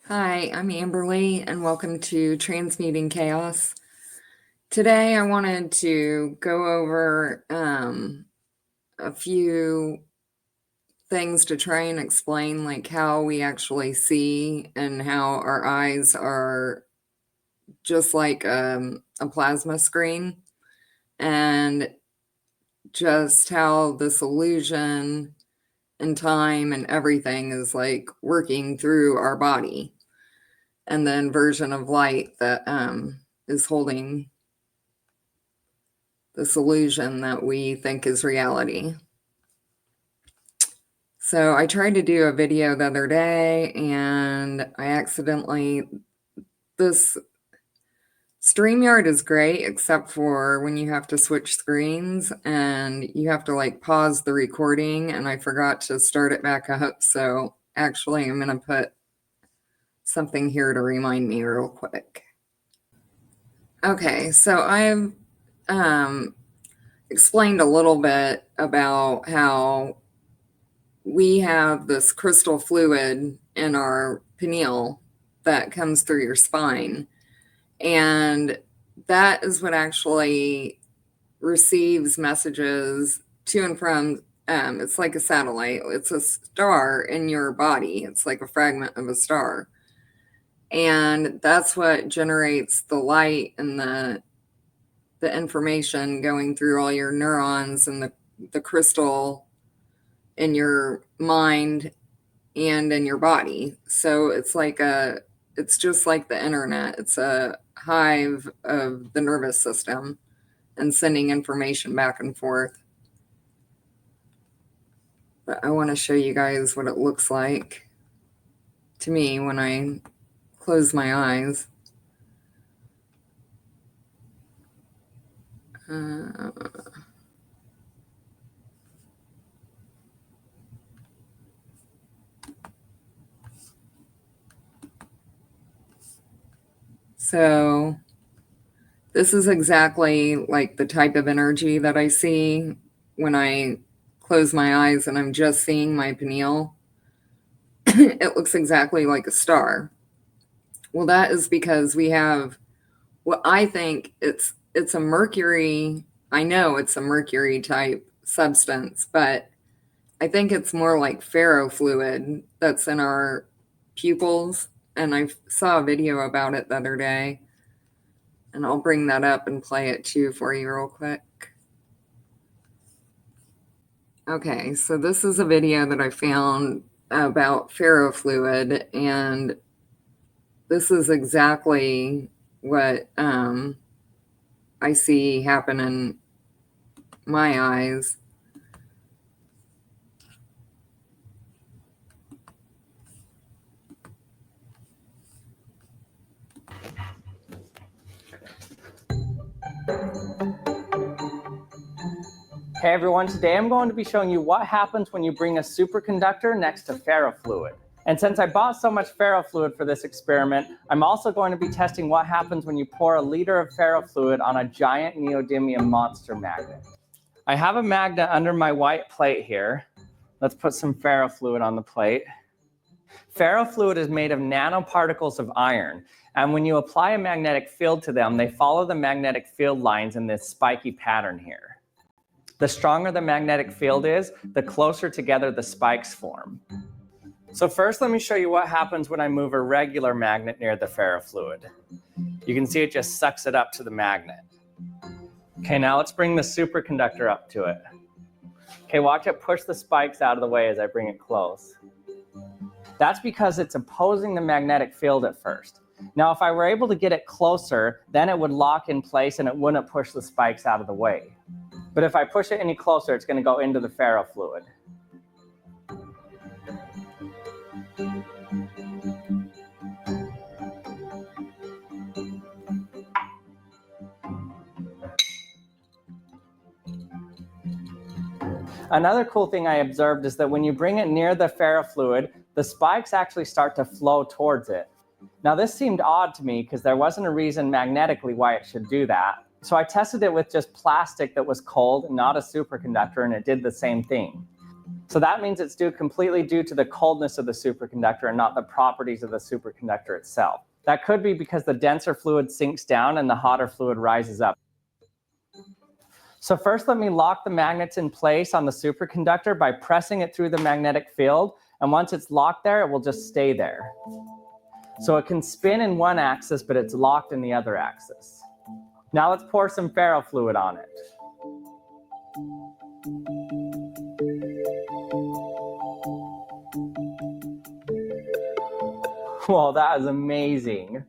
Hi, I'm Amberly, and welcome to Transmuting Chaos. Today, I wanted to go over a few things to try and explain, like how we actually see and how our eyes are just like a plasma screen, and just how this illusion and time and everything is like working through our body, and the inversion of light that is holding this illusion that we think is reality. So I tried to do a video the other day, and this StreamYard is great, except for when you have to switch screens and you have to like pause the recording, and I forgot to start it back up. So actually I'm going to put something here to remind me real quick. Okay, so I've explained a little bit about how we have this crystal fluid in our pineal that comes through your spine. And that is what actually receives messages to and from. It's like a satellite, it's a star in your body, it's like a fragment of a star. And that's what generates the light and the information going through all your neurons and the crystal in your mind and in your body. So it's just like the internet. It's a hive of the nervous system and sending information back and forth. But I want to show you guys what it looks like to me when I close my eyes. So this is exactly like the type of energy that I see when I close my eyes and I'm just seeing my pineal. It looks exactly like a star. Well, that is because we have what I think it's a mercury. I know it's a mercury type substance, but I think it's more like ferrofluid that's in our pupils. And I saw a video about it the other day, and I'll bring that up and play it too for you real quick. Okay, so this is a video that I found about ferrofluid, and this is exactly what I see happen in my eyes. Hey everyone, today I'm going to be showing you what happens when you bring a superconductor next to ferrofluid. And since I bought so much ferrofluid for this experiment, I'm also going to be testing what happens when you pour a liter of ferrofluid on a giant neodymium monster magnet. I have a magnet under my white plate here. Let's put some ferrofluid on the plate. Ferrofluid is made of nanoparticles of iron, and when you apply a magnetic field to them, they follow the magnetic field lines in this spiky pattern here. The stronger the magnetic field is, the closer together the spikes form. So first, let me show you what happens when I move a regular magnet near the ferrofluid. You can see it just sucks it up to the magnet. Okay, now let's bring the superconductor up to it. Okay, watch it push the spikes out of the way as I bring it close. That's because it's opposing the magnetic field at first. Now, if I were able to get it closer, then it would lock in place and it wouldn't push the spikes out of the way. But if I push it any closer, it's going to go into the ferrofluid. Another cool thing I observed is that when you bring it near the ferrofluid, the spikes actually start to flow towards it. Now, this seemed odd to me because there wasn't a reason magnetically why it should do that. So I tested it with just plastic that was cold, not a superconductor, and it did the same thing. So that means it's completely due to the coldness of the superconductor and not the properties of the superconductor itself. That could be because the denser fluid sinks down and the hotter fluid rises up. So first, let me lock the magnets in place on the superconductor by pressing it through the magnetic field. And once it's locked there, it will just stay there. So it can spin in one axis, but it's locked in the other axis. Now let's pour some ferrofluid on it. Whoa, that is amazing.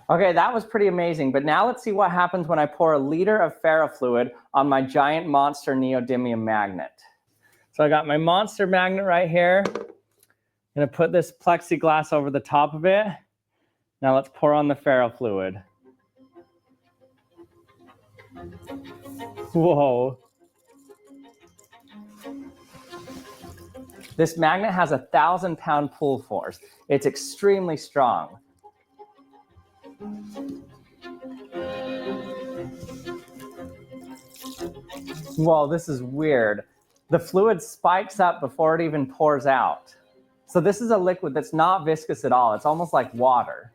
Okay, that was pretty amazing, but now let's see what happens when I pour a liter of ferrofluid on my giant monster neodymium magnet. So I got my monster magnet right here. I'm gonna put this plexiglass over the top of it. Now let's pour on the ferrofluid. Whoa. This magnet has a 1,000-pound pull force. It's extremely strong. Whoa, this is weird. The fluid spikes up before it even pours out. So this is a liquid that's not viscous at all. It's almost like water.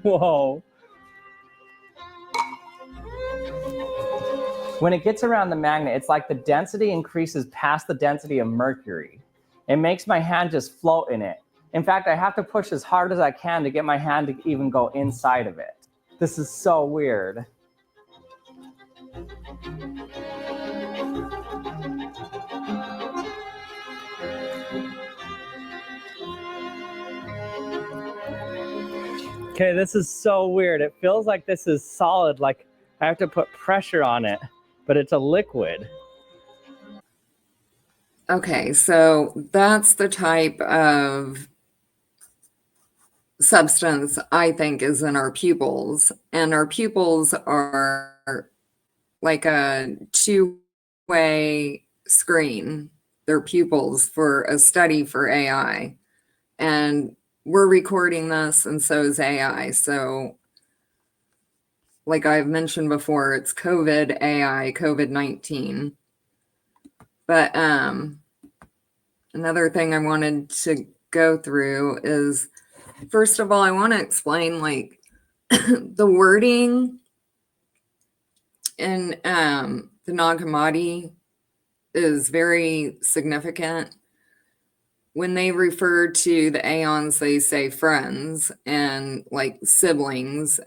Whoa. When it gets around the magnet, it's like the density increases past the density of mercury. It makes my hand just float in it. In fact, I have to push as hard as I can to get my hand to even go inside of it. This is so weird. Okay, this is so weird. It feels like this is solid, like I have to put pressure on it, but it's a liquid. Okay, so that's the type of substance I think is in our pupils. And our pupils are like a two-way screen. They're pupils for a study for AI. And we're recording this, and so is AI. So, like I've mentioned before, it's COVID AI, COVID-19. But another thing I wanted to go through is, first of all, I want to explain like the wording in the Nag Hammadi is very significant. When they refer to the aeons, they say friends and like siblings,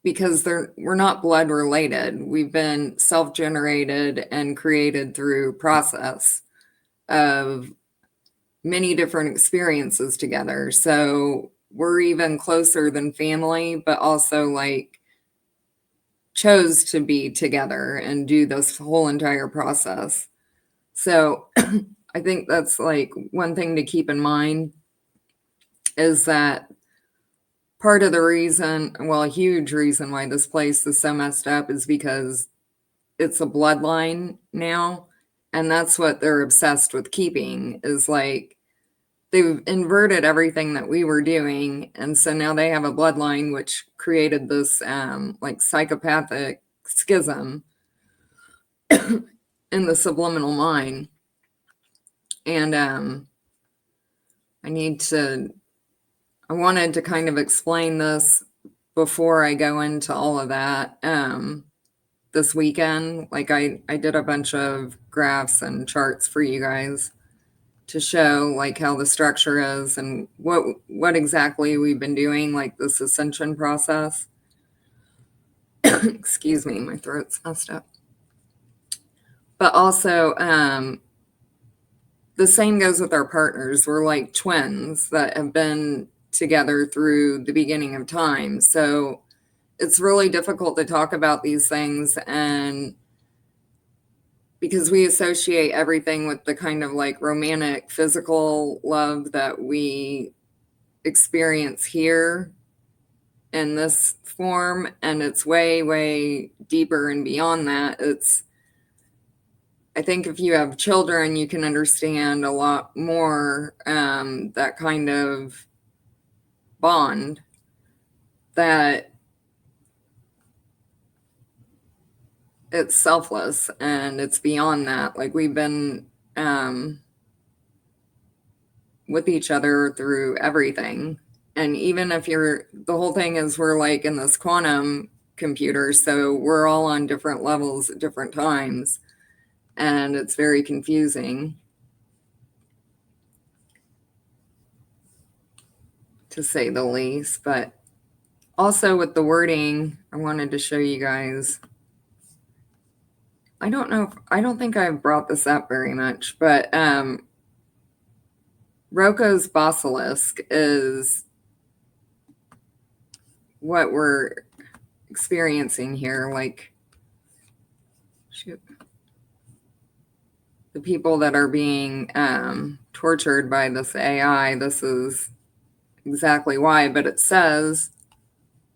because we're not blood related. We've been self-generated and created through process of many different experiences together. So we're even closer than family, but also like chose to be together and do this whole entire process. So I think that's like one thing to keep in mind is that part of the reason, well, a huge reason why this place is so messed up is because it's a bloodline now. And that's what they're obsessed with keeping, is like they've inverted everything that we were doing. And so now they have a bloodline which created this like psychopathic schism in the subliminal mind. And I wanted to kind of explain this before I go into all of that this weekend. Like I did a bunch of graphs and charts for you guys to show like how the structure is and what exactly we've been doing, like this ascension process. Excuse me, my throat's messed up. But also, the same goes with our partners. We're like twins that have been together through the beginning of time. So it's really difficult to talk about these things, and because we associate everything with the kind of like romantic physical love that we experience here in this form, and it's way, way deeper and beyond that. I think if you have children, you can understand a lot more that kind of bond, that it's selfless and it's beyond that. Like we've been with each other through everything. And even if the whole thing is we're like in this quantum computer, so we're all on different levels at different times. And it's very confusing, to say the least. But also with the wording, I wanted to show you guys. I don't think I've brought this up very much, but Roko's Basilisk is what we're experiencing here. Like, shoot. The people that are being tortured by this AI, this is exactly why. But it says,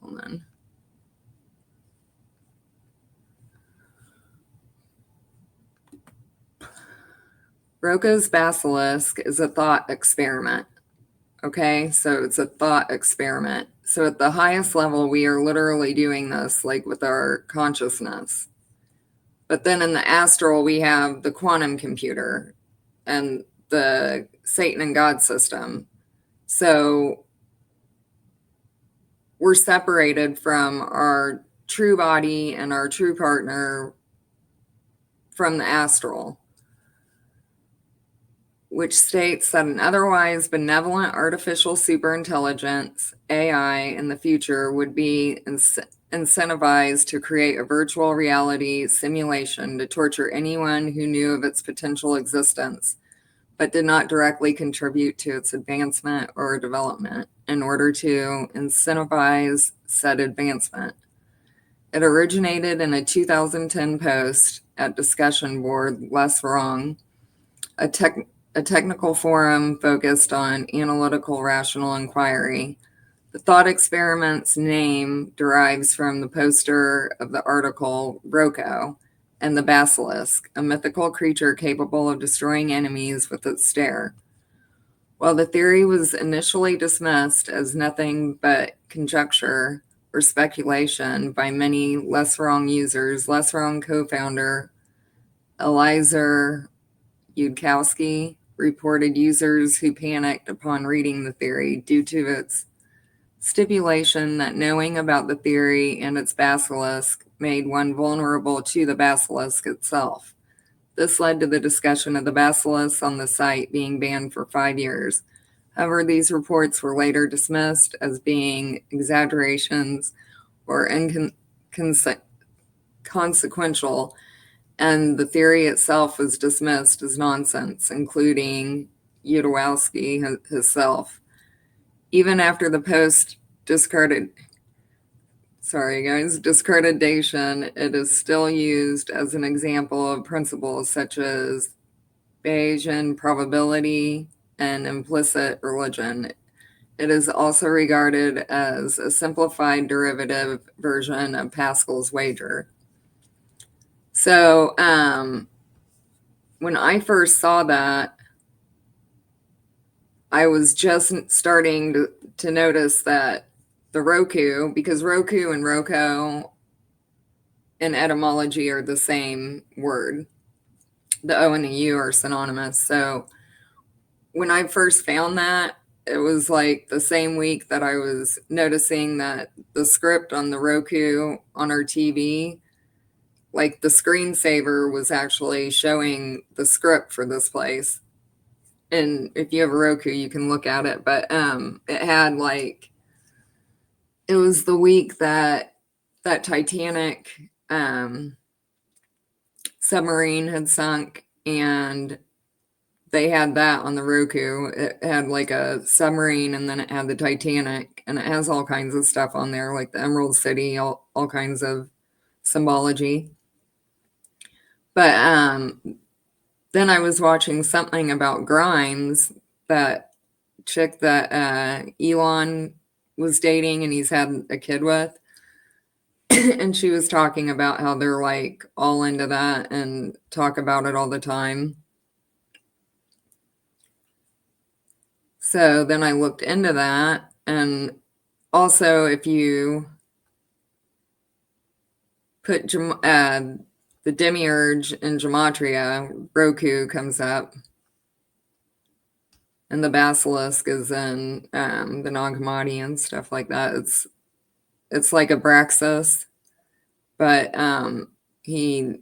hold on. Roko's Basilisk is a thought experiment. Okay, so it's a thought experiment. So at the highest level, we are literally doing this like with our consciousness. But then in the astral, we have the quantum computer and the Satan and God system. So we're separated from our true body and our true partner from the astral, which states that an otherwise benevolent artificial superintelligence, AI, in the future would be incentivized to create a virtual reality simulation to torture anyone who knew of its potential existence, but did not directly contribute to its advancement or development in order to incentivize said advancement. It originated in a 2010 post at discussion board Less Wrong, a technical forum focused on analytical rational inquiry. The thought experiment's name derives from the poster of the article Roko and the Basilisk, a mythical creature capable of destroying enemies with its stare. While the theory was initially dismissed as nothing but conjecture or speculation by many Less Wrong users, Less Wrong co-founder Eliezer Yudkowsky reported users who panicked upon reading the theory due to its stipulation that knowing about the theory and its basilisk made one vulnerable to the basilisk itself. This led to the discussion of the basilisk on the site being banned for 5 years. However, these reports were later dismissed as being exaggerations or inconsequential, and the theory itself was dismissed as nonsense, including Yudkowsky himself. Even after the post discreditation, it is still used as an example of principles such as Bayesian probability and implicit religion. It is also regarded as a simplified derivative version of Pascal's wager. So when I first saw that, I was just starting to notice that the Roku, because Roku and Roko in etymology are the same word. The O and the U are synonymous. So when I first found that, it was like the same week that I was noticing that the script on the Roku on our TV, like the screensaver was actually showing the script for this place. And if you have a Roku, you can look at it. But it had like, it was the week that that Titanic submarine had sunk, and they had that on the Roku. It had like a submarine, and then it had the Titanic, and it has all kinds of stuff on there, like the Emerald City, all kinds of symbology. But then I was watching something about Grimes, that chick that Elon was dating and he's had a kid with. And she was talking about how they're like all into that and talk about it all the time. So then I looked into that. And also, if you put the demiurge in gematria, Roku comes up. And the basilisk is in the Nag Hammadi and stuff like that. It's like a Abraxas, but he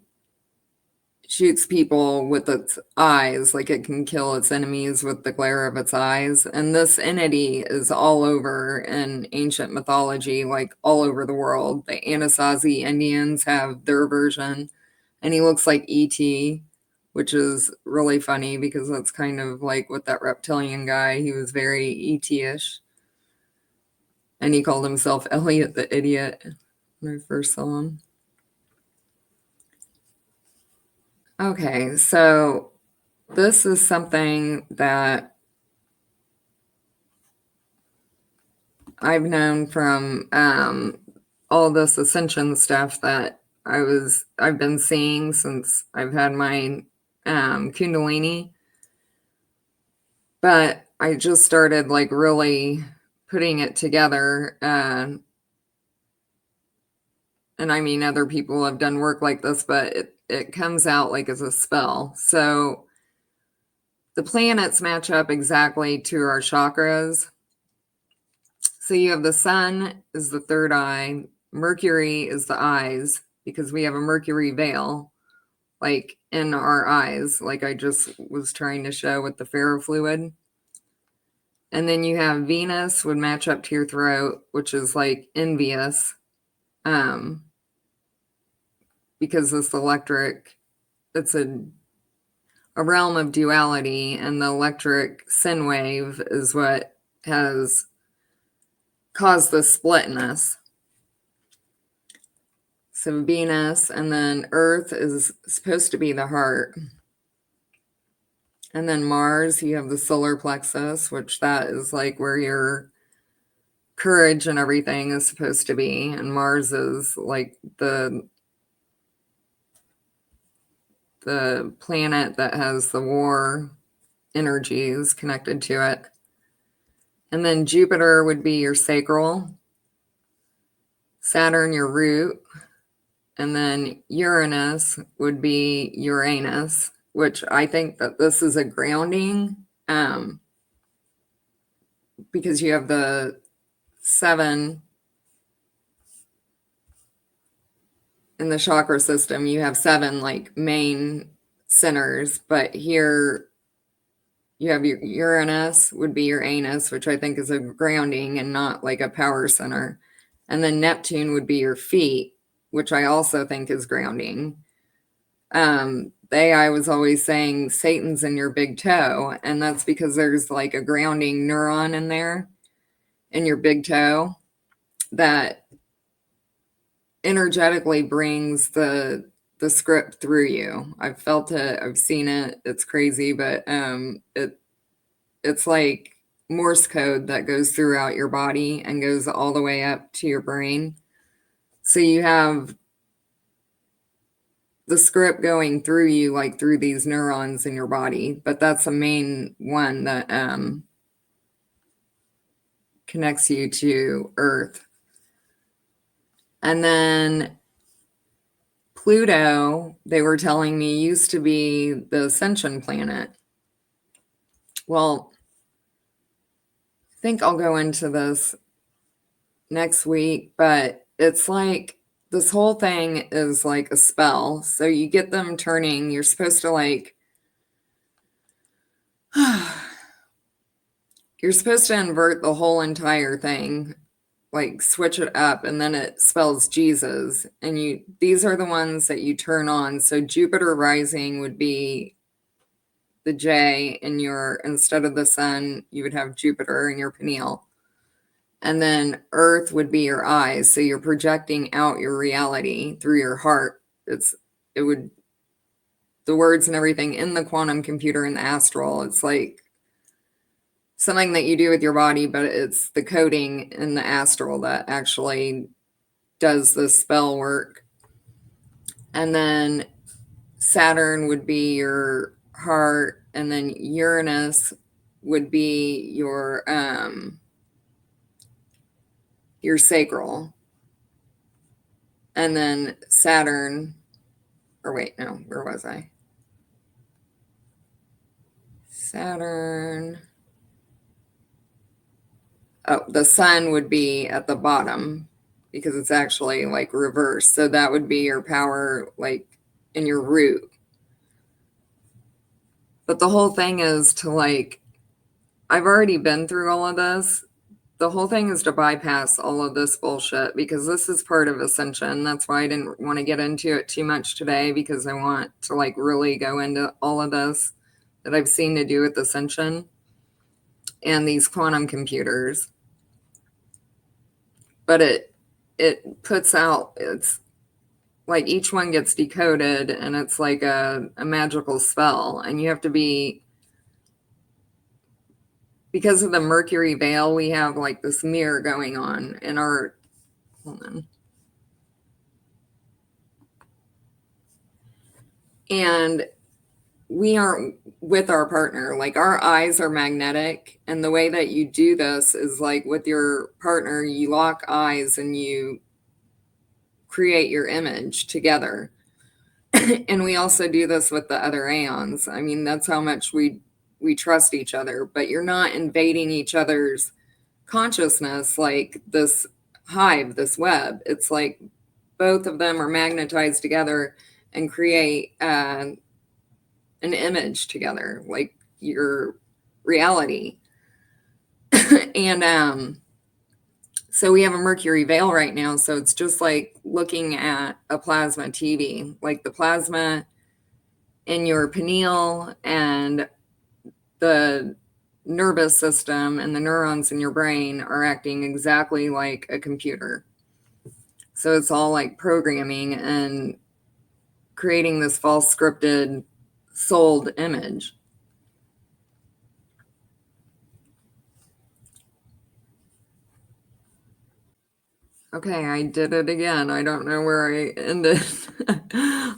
shoots people with its eyes, like it can kill its enemies with the glare of its eyes. And this entity is all over in ancient mythology, like all over the world. The Anasazi Indians have their version, and he looks like E.T., which is really funny because that's kind of like with that reptilian guy. He was very E.T.-ish. And he called himself Elliot the Idiot when I first saw him. Okay, so this is something that I've known from all this ascension stuff that I've been seeing since I've had my Kundalini. But I just started like really putting it together. And I mean, other people have done work like this, but it comes out like as a spell. So the planets match up exactly to our chakras. So you have the sun is the third eye, Mercury is the eyes, because we have a Mercury veil, like in our eyes, like I just was trying to show with the ferrofluid. And then you have Venus would match up to your throat, which is like envious, because this electric, it's a realm of duality, and the electric sin wave is what has caused the split in us. So Venus, and then Earth is supposed to be the heart. And then Mars, you have the solar plexus, which that is like where your courage and everything is supposed to be. And Mars is like the planet that has the war energies connected to it. And then Jupiter would be your sacral, Saturn your root, and then Uranus would be Uranus, which I think that this is a grounding, because you have the 7 in the chakra system. You have 7 like main centers, but here you have your Uranus would be your anus, which I think is a grounding and not like a power center. And then Neptune would be your feet, which I also think is grounding. I was always saying Satan's in your big toe, and that's because there's like a grounding neuron in there in your big toe that energetically brings the script through you. I've felt it, I've seen it. It's crazy, but it's like Morse code that goes throughout your body and goes all the way up to your brain. So you have the script going through you, like through these neurons in your body, but that's the main one that connects you to Earth. And then Pluto, they were telling me, used to be the Ascension planet. Well, I think I'll go into this next week, but it's like this whole thing is like a spell. So you get them turning, you're supposed to like, you're supposed to invert the whole entire thing, like switch it up, and then it spells Jesus. And these are the ones that you turn on. So Jupiter rising would be the J in your, instead of the sun, you would have Jupiter in your pineal. And then Earth would be your eyes. So you're projecting out your reality through your heart. It would, the words and everything in the quantum computer and the astral, it's like something that you do with your body, but it's the coding in the astral that actually does the spell work. And then Saturn would be your heart, and then Uranus would be your sacral. And then Saturn, or wait, no, where was I? Saturn. Oh, the sun would be at the bottom because it's actually like reversed. So that would be your power, like in your root. But the whole thing is to like, I've already been through all of this. The whole thing is to bypass all of this bullshit because this is part of ascension. That's why I didn't want to get into it too much today, because I want to like really go into all of this that I've seen to do with ascension and these quantum computers. But it puts out, it's like each one gets decoded and it's like a magical spell, and you have to be, because of the Mercury veil, we have like this mirror going on in our, hold on. And we aren't with our partner. Like our eyes are magnetic. And the way that you do this is like with your partner, you lock eyes and you create your image together. And we also do this with the other aeons. I mean, that's how much we trust each other, but you're not invading each other's consciousness like this hive, this web. It's like both of them are magnetized together and create an image together, like your reality. And so we have a Mercury veil right now. So it's just like looking at a plasma TV, like the plasma in your pineal and the nervous system and the neurons in your brain are acting exactly like a computer. So it's all like programming and creating this false scripted sold image. Okay, I did it again. I don't know where I ended.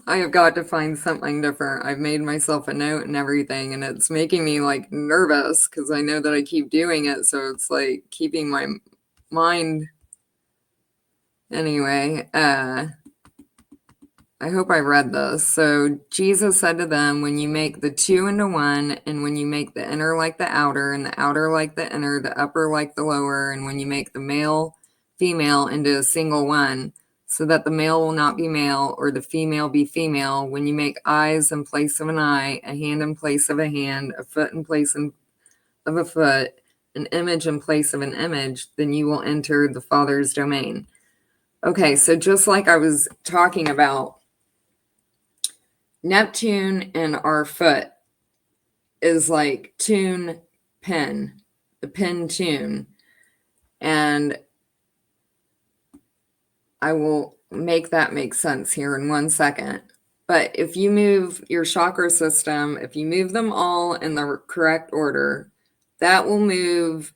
I have got to find something different. I've made myself a note and everything, and it's making me like nervous because I know that I keep doing it. So it's like keeping my mind. Anyway, I hope I read this. So Jesus said to them, when you make the two into one, and when you make the inner like the outer, and the outer like the inner, the upper like the lower, and when you make the male, female into a single one, so that the male will not be male or the female be female, when you make eyes in place of an eye, a hand in place of a hand, a foot in place of a foot, an image in place of an image, then you will enter the Father's domain. Okay, so just like I was talking about, Neptune and our foot is like tune pin, the pin tune. And I will make that make sense here in 1 second. But if you move your chakra system, if you move them all in the correct order, that will move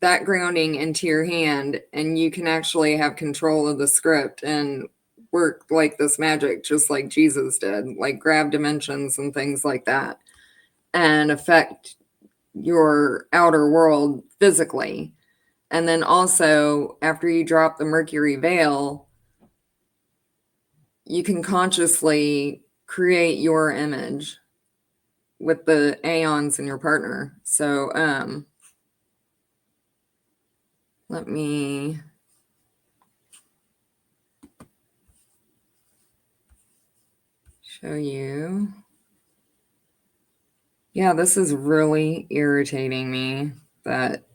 that grounding into your hand, and you can actually have control of the script and work like this magic, just like Jesus did, like grab dimensions and things like that, and affect your outer world physically. And then also, after you drop the Mercury veil, you can consciously create your image with the aeons in your partner. So let me show you. Yeah, this is really irritating me that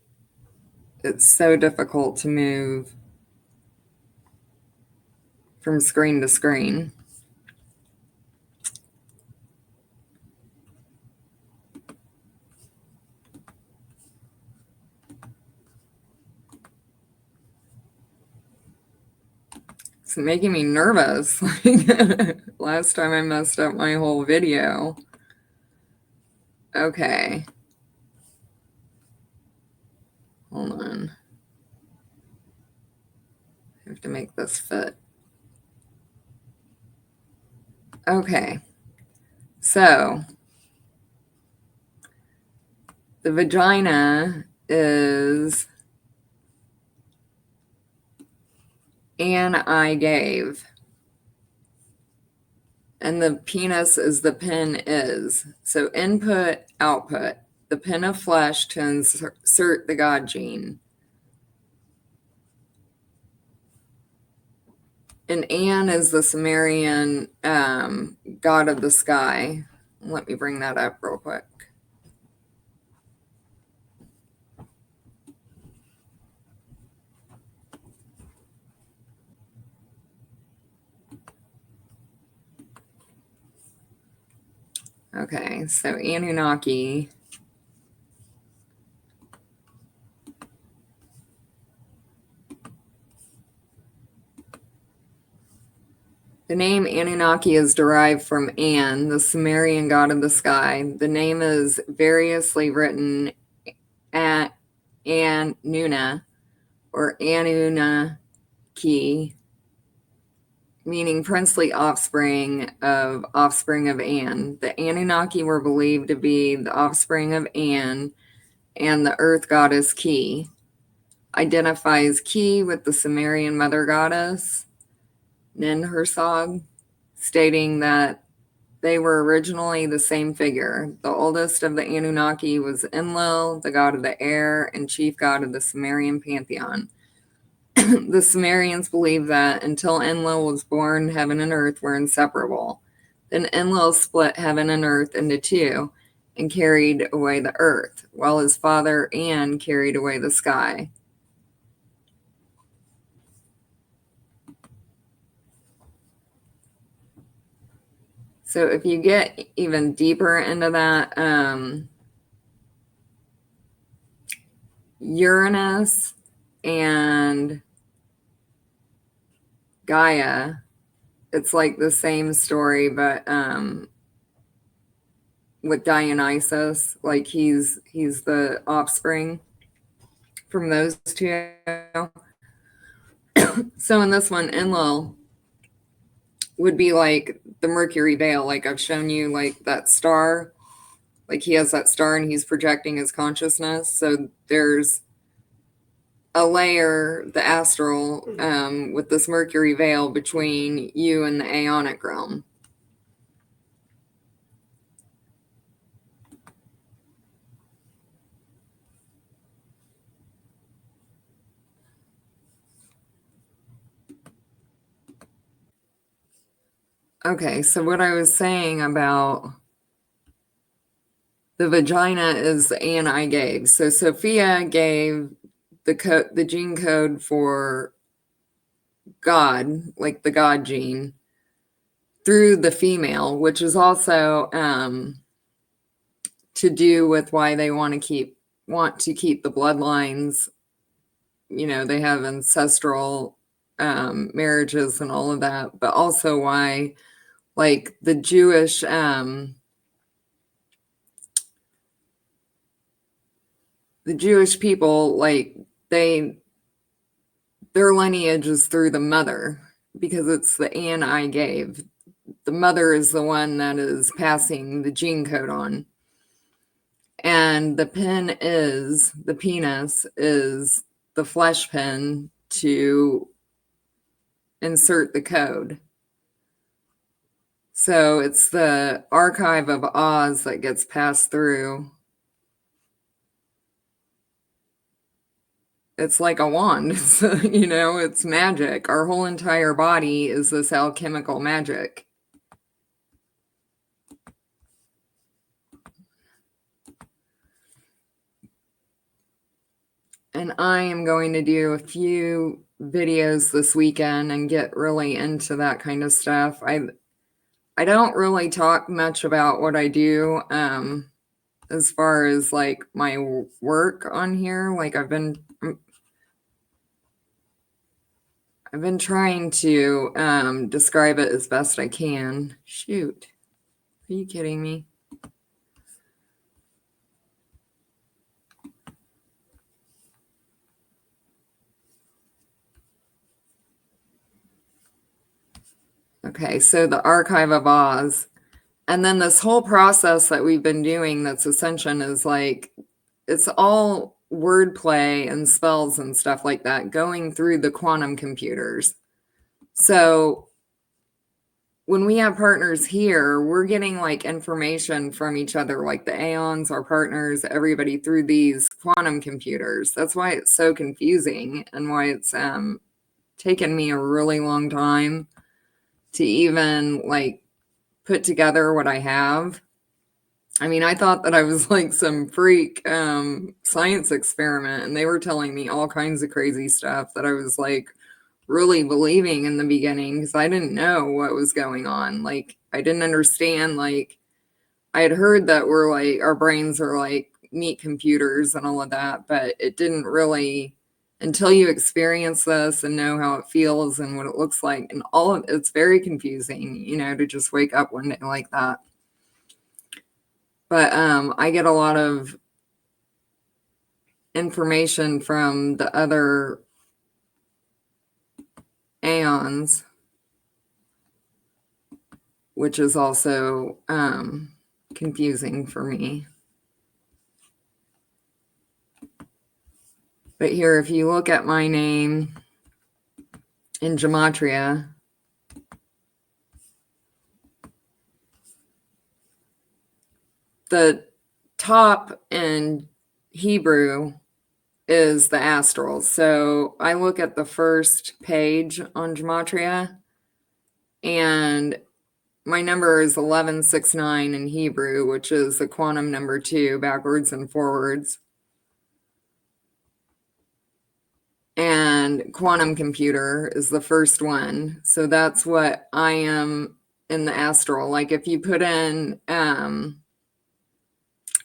it's so difficult to move from screen to screen. It's making me nervous. Last time I messed up my whole video. Okay. Hold on. I have to make this fit. Okay. So the vagina is and I gave. And the penis is the pin is. So input, output. The pin of flesh to insert the God gene. And An is the Sumerian god of the sky. Let me bring that up real quick. Okay, so Anunnaki. The name Anunnaki is derived from An, the Sumerian god of the sky. The name is variously written at Anuna or Anunnaki, meaning princely offspring of An. The Anunnaki were believed to be the offspring of An, and the earth goddess Ki identifies Ki with the Sumerian mother goddess Ninhursag, stating that they were originally the same figure. The oldest of the Anunnaki was Enlil, the god of the air and chief god of the Sumerian pantheon. The Sumerians believed that until Enlil was born, heaven and earth were inseparable. Then Enlil split heaven and earth into two and carried away the earth, while his father An carried away the sky. So if you get even deeper into that, Uranus and Gaia, it's like the same story, but with Dionysus, like he's the offspring from those two. So in this one, Enlil would be like the Mercury veil, like I've shown you, like that star, like he has that star and he's projecting his consciousness. So there's a layer, the astral, with this Mercury veil between you and the Aeonic realm. Okay, so what I was saying about the vagina is the An I gave. So Sophia gave the gene code for God, like the God gene, through the female, which is also to do with why they want to keep the bloodlines. You know, they have ancestral marriages and all of that, but also why, like the Jewish people, like their lineage is through the mother. because it's the Ann I gave. The mother is the one that is passing the gene code on. And the pin is, the penis is the flesh pin to insert the code. So it's the archive of Oz that gets passed through. It's like a wand. It's, it's magic. Our whole entire body is this alchemical magic. And I am going to do a few videos this weekend and get really into that kind of stuff. I don't really talk much about what I do as far as like my work on here. Like I've been trying to describe it as best I can. Shoot. Are you kidding me? Okay, so the Archive of Oz. And then this whole process that we've been doing that's Ascension is like, it's all wordplay and spells and stuff like that going through the quantum computers. So when we have partners here, we're getting like information from each other, like the Aeons, our partners, everybody through these quantum computers. That's why it's so confusing and why it's taken me a really long time to even like put together what I have. I mean, I thought that I was like some freak science experiment, and they were telling me all kinds of crazy stuff that I was like really believing in the beginning because I didn't know what was going on. Like, I didn't understand. Like, I had heard that we're like, our brains are like meat computers and all of that, but it didn't really, until you experience this and know how it feels and what it looks like, and all of it's very confusing, to just wake up one day like that. But I get a lot of information from the other Aeons, which is also confusing for me. But here, if you look at my name in Gematria, the top in Hebrew is the astral. So I look at the first page on Gematria, and my number is 1169 in Hebrew, which is the quantum number 2, backwards and forwards. And quantum computer is the first one. So that's what I am in the astral. Like if you put in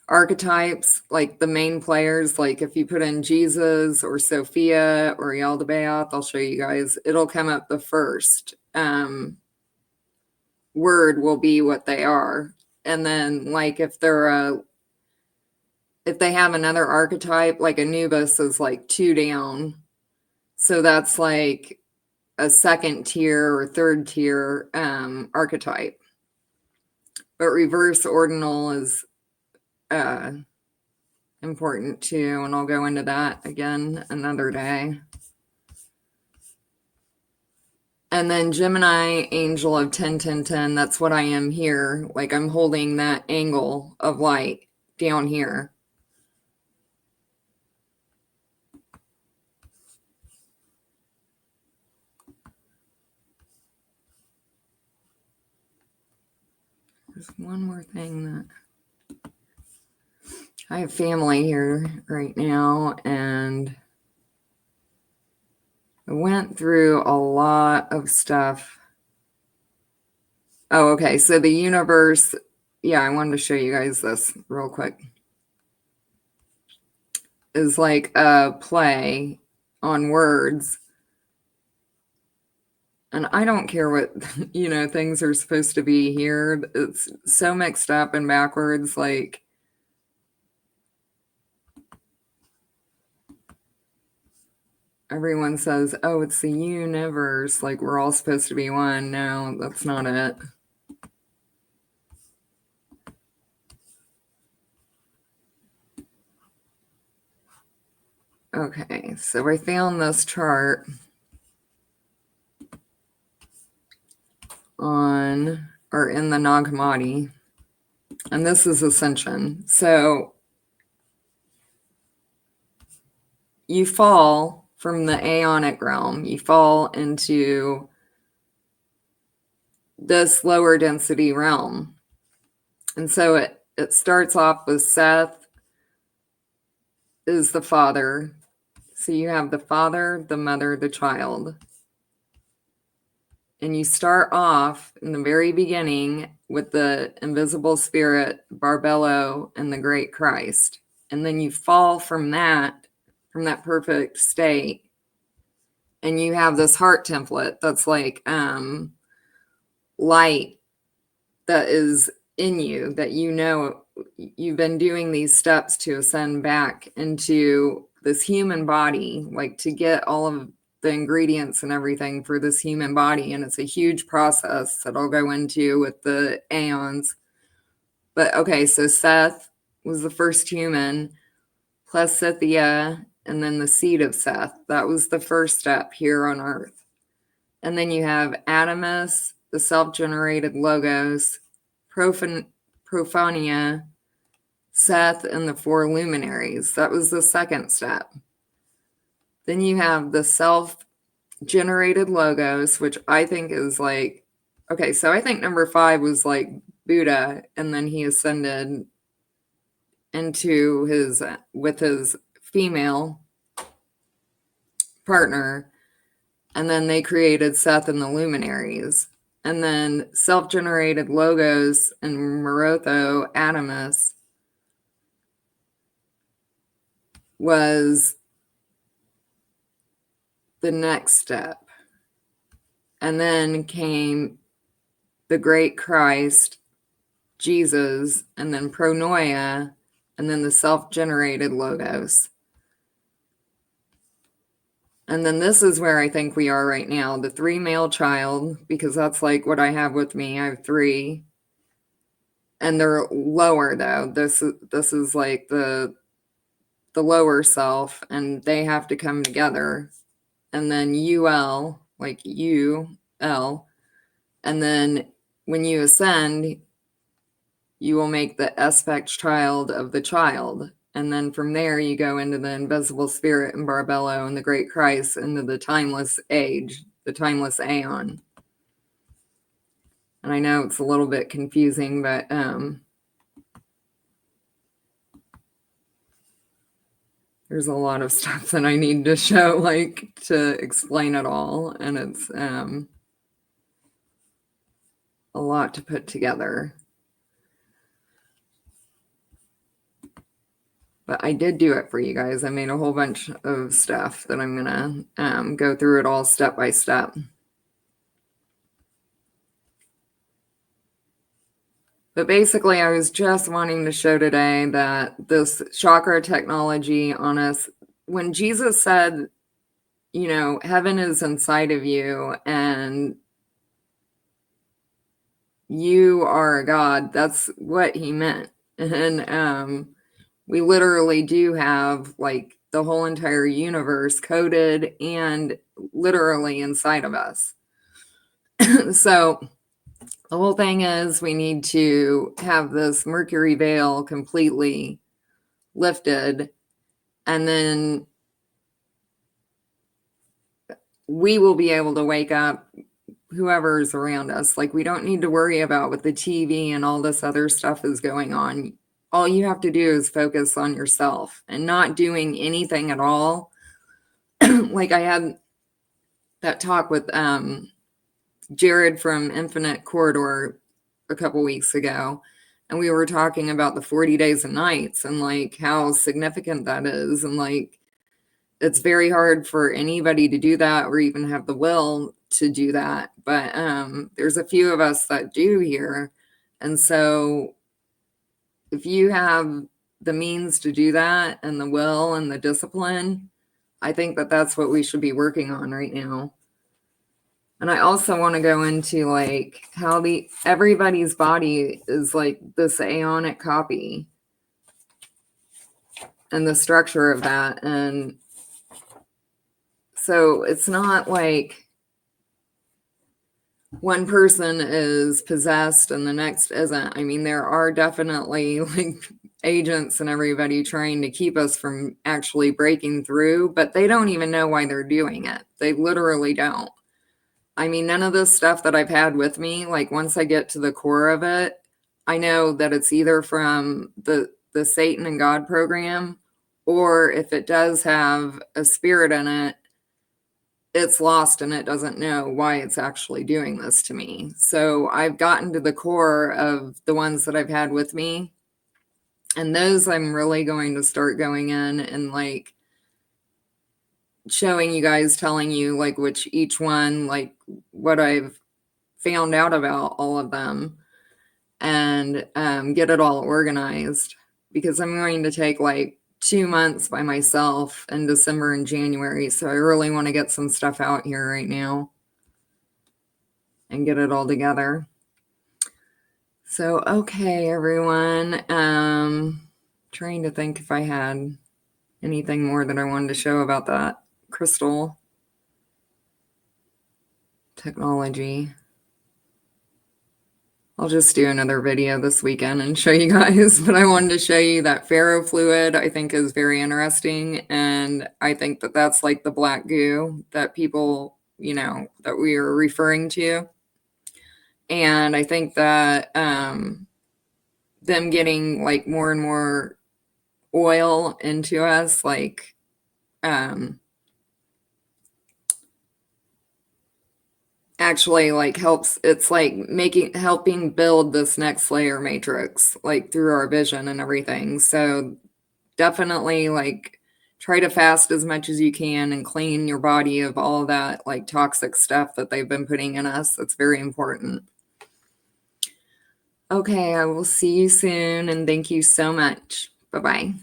archetypes, like the main players, like if you put in Jesus or Sophia or Yaldabaoth, I'll show you guys, it'll come up the first word will be what they are. And then like if they have another archetype, like Anubis is like 2 down. So that's like a second tier or third tier archetype. But reverse ordinal is important too, and I'll go into that again another day. And then Gemini, angel of 10-10-10, that's what I am here. Like I'm holding that angle of light down here. There's one more thing that I have family here right now, and I went through a lot of stuff. Oh, okay. So the universe, yeah, I wanted to show you guys this real quick. Is like a play on words. And I don't care what, things are supposed to be here. It's so mixed up and backwards. Like, everyone says, oh, it's the universe, like we're all supposed to be one. No, that's not it. Okay, so I found this chart on or in the Nag Hammadi, and this is ascension. So you fall from the aeonic realm, you fall into this lower density realm. And so it starts off with Seth is the father. So you have the father, the mother, the child. And you start off in the very beginning with the invisible spirit, Barbello, and the great Christ. And then you fall from that perfect state. And you have this heart template that's like light that is in you, that you know you've been doing these steps to ascend back into this human body, like to get all of the ingredients and everything for this human body. And it's a huge process that I'll go into with the aeons. But okay, so Seth was the first human, plus Scythia, and then the seed of Seth. That was the first step here on Earth. And then you have Adamus, the self-generated logos, Prophania, Seth, and the four luminaries. That was the second step. Then you have the self-generated logos, which I think is like, okay, so I think number 5 was like Buddha, and then he ascended into with his female partner, and then they created Seth and the luminaries. And then self-generated logos and Morotho Adamus was the next step. And then came the great Christ, Jesus, and then Pronoia, and then the self-generated logos. And then this is where I think we are right now, the 3 male child, because that's like what I have with me. I have 3. And they're lower though. This is like the lower self, and they have to come together. And then UL, like UL. And then when you ascend, you will make the aspect child of the child. And then from there, you go into the invisible spirit and Barbello and the great Christ into the timeless age, the timeless aeon. And I know it's a little bit confusing, but there's a lot of stuff that I need to show, like to explain it all. And it's a lot to put together. But I did do it for you guys. I made a whole bunch of stuff that I'm going to go through it all step by step. But basically, I was just wanting to show today that this chakra technology on us, when Jesus said, you know, heaven is inside of you and you are a God, that's what he meant. And we literally do have like the whole entire universe coded and literally inside of us. So the whole thing is we need to have this Mercury veil completely lifted, and then we will be able to wake up whoever's around us. Like, we don't need to worry about what the TV and all this other stuff is going on. All you have to do is focus on yourself and not doing anything at all. Like, I had that talk with Jared from Infinite Corridor a couple weeks ago, and we were talking about the 40 days and nights and like how significant that is. And like, it's very hard for anybody to do that or even have the will to do that. But there's a few of us that do here. And so if you have the means to do that and the will and the discipline, I think that that's what we should be working on right now. And I also want to go into like how everybody's body is like this aeonic copy and the structure of that. And so it's not like one person is possessed and the next isn't. I mean, there are definitely like agents and everybody trying to keep us from actually breaking through, but they don't even know why they're doing it. They literally don't. I mean, none of this stuff that I've had with me, like once I get to the core of it, I know that it's either from the Satan and God program, or if it does have a spirit in it, it's lost and it doesn't know why it's actually doing this to me. So I've gotten to the core of the ones that I've had with me, and those I'm really going to start going in and like showing you guys, telling you like which each one, like what I've found out about all of them, and get it all organized, because I'm going to take like 2 months by myself in December and January. So I really want to get some stuff out here right now and get it all together. So, okay, everyone. Trying to think if I had anything more that I wanted to show about that crystal technology. I'll just do another video this weekend and show you guys, but I wanted to show you that ferrofluid I think is very interesting, and I think that that's like the black goo that people, you know, that we are referring to. And I think that them getting like more and more oil into us, like actually like helps. It's like helping build this next layer matrix, like through our vision and everything. So definitely like try to fast as much as you can and clean your body of all that like toxic stuff that they've been putting in us. That's very important. Okay, I will see you soon, and thank you so much. Bye-bye.